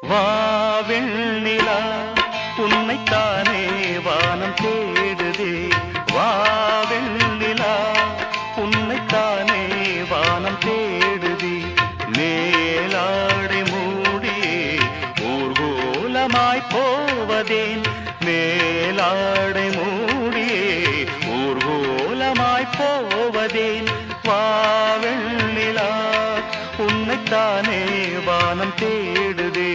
வாவெண்ணிலா உன்னைத்தானே வானம் தேடுதே. வாவெண்ணிலா உன்னைத்தானே வானம் தேடுதே. மேலாடை மூடியே ஊர்கோலமாய் போவதேன். மேலாடை மூடியே ஊர்கோலமாய் போவதேன். வாவெண்ணிலா உன்னைத்தானே வானம் தேடுதே.